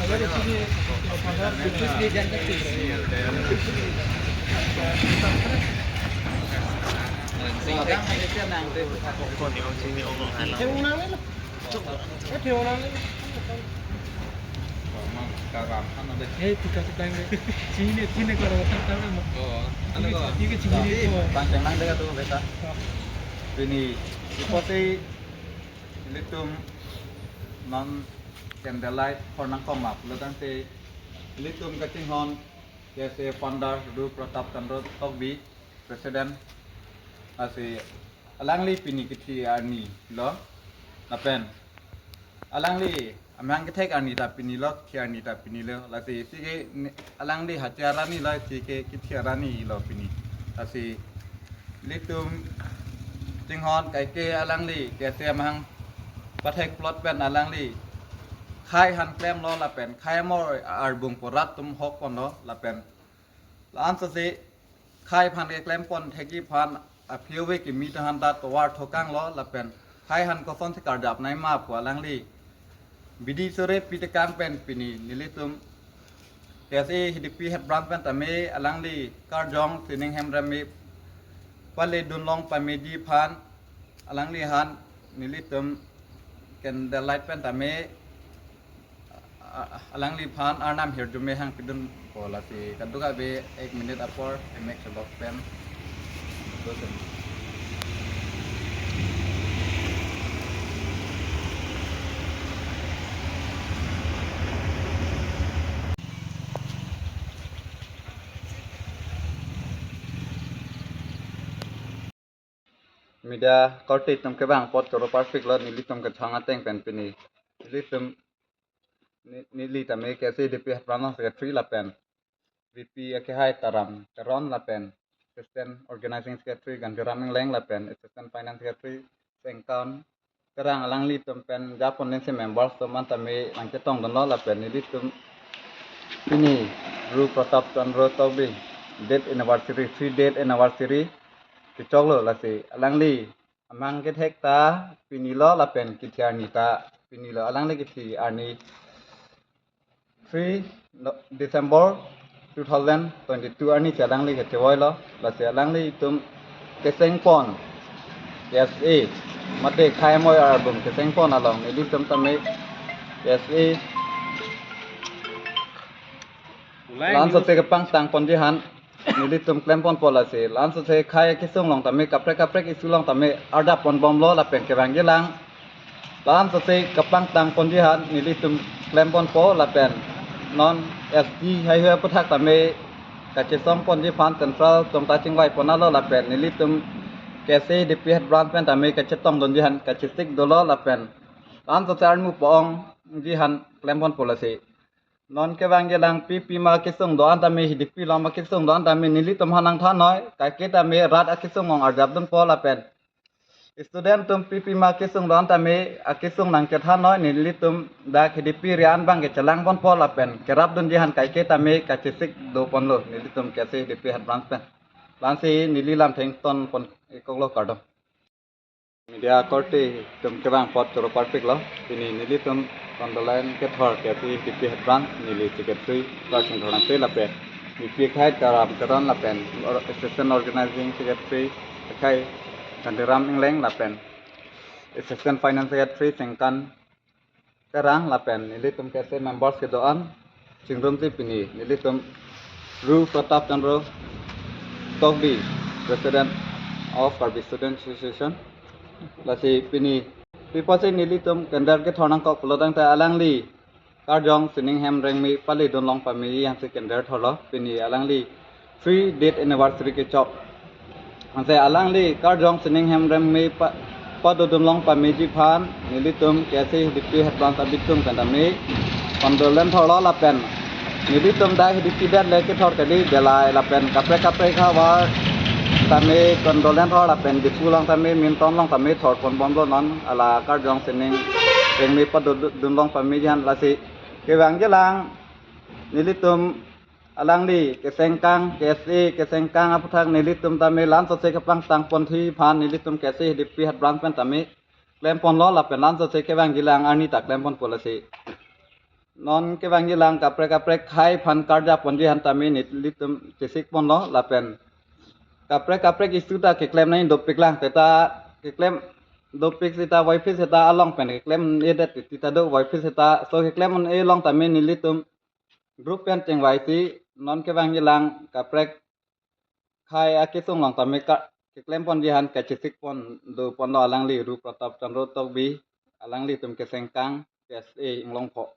अगर इसलिए इसलिए जनता चल रही है sekarang ada tenang dehคนที่เขาชื่อองค์เรา ठेवणार नाही ना ठेवणार नाही हे तिकडचं टाइम रे चीने करावं तर मग ठीक आहे चीने panjang nang dekat tu beta ini ipoti litum non candlelight for nang komap ledang te litum kacing hon jese founder du Pratap Chandra Tokbi president asi alangli pini kiti ani lo napen alangli amang ketek ani ta pini lo kiani ta pini lo lati sike alangli hajarani lo sike kitiarani lo pini asi litum jinghon kai ke alangli ke se mang pathek plot pen alangli khai han klem lo la pen khai mo arbung porat tum hok pon lo la pen lan se khai phan ke klem pon theki phan a phiwe ki mi tahan ta towar thokang lo la pen khai han ko son se kar dap nai ma pwa alangli bidi sore pitakang pen pini nilitum kese hidipi het brand pen tame alangli kar jong sining hem rami pale dunlong pamedi phan alangli han nilitum ken the light pen tame alangli phan arnam her jume hang pidun pola si kaduga be 1 minute apor make sebab pen dosen media kortit tum ke bang pot koro perfect lo nilitum ke thanga teng pen pini nilitum nilita me kese dp prana secretary la pen vp ke hai taram karon la pen assistant organizing secretary ganjaram leng la pen assistant finance secretary sengkan karang alang li tum pen japon nen se members to man tame ang ke tong don lo la pen nilitum pini ru Pratap Chandra Tokbi date anniversary 3 date anniversary ki choklo la se alangli amang ke thek ta pini lo la pen ki thiani ta pini lo alangli ki thi ani 3 December 2022 ani alangli ke thewoi lo la se alangli tum ke seng pon SA mate khai moi album ke seng pon along ni tum tame SA lan so te ke pang tang pon ji han nilitum klempon pola se lan so se khai ke sung long tame kaprek isu long tame arda pon bom lo la pen ke bang ye lang lan so se kapang tang pon ji han nilitum klempon po la pen non SD hai he puthak tame ka che som pon ji phan central tom ta chingwai pona lo la pen nilitum ke se dp het brand pen tame ka che tong don ji han ka che sik do lo la pen lan so se armu pong ji han klempon pola se non ke bang gelang pi ma ke sung do an ta me hidipi la ma ke sung do an ta me nili tum hanang tha noi ka ke ta me rat a ke sung ngong arjab dun po la pen student tum pi ma ke sung do an ta me a ke sung nang ke tha noi nili tum da hidipi rian bang ke chalang pon po la pen ke rap dun jihan ka ke ta me ka chisik do pon lo nili tum ke se hidipi hat brand pen lan se nili lam theng ton pon ekong lo kardom media korte tum ke bang pot choro perfect lo ini nili tum Kondolen ke thor ke ti dp het brand nili secretary person thona se la pe dp khai karam karon la pen assistant organizing secretary khai kandiram ingleng la pen assistant finance secretary sengkan karang la pen nili tum ke se members ke doan chingrum ti pini nili tum ru Pratap Chandra Tokbi president of Karbi student association la si pini pipose nilitum kandar ke thonang ko pulodang ta alangli karjong siningham rengmi pali donlong pami yang se kandar tholo pini alangli 3 date anniversary ke chok anse alangli karjong siningham rengmi pado donlong pami ji phan nilitum kese dipi hatlan tabitum kandami kondolen tholo la pen nilitum dai dipi dat le ke thor kadi delai la pen kapre khawa tame kondolen thor la pen dipulang tame min ton long tame thor pon bom lo non ala kar jong sening rengmi pad dun long pami jan la si ke wang jelang nilitum alangli ke sengkang ke se ke sengkang aputhak nilitum tame lan so se kapang tang pon thi phan nilitum ke se dipi hat brand pen tame klem pon lo la pen lan so se ke wang jelang ani tak klem pon polasi non ke bang gilang kapre khai phan karja ponjihan tami nit litum tisik pon lo la pen kapre isu ta ke claim nai dopik lang teta ke claim dopik sita wifi sita along pen ke claim edet tita do wifi sita so ke claim on e long tami ni litum group pen cheng wai si non ke bang gilang kapre khai akisung long tami ka ke claim ponjihan ke tisik pon do pon lo alang li ru pratap chandro tok bi alang li tum ke sengkang KSA inglong pho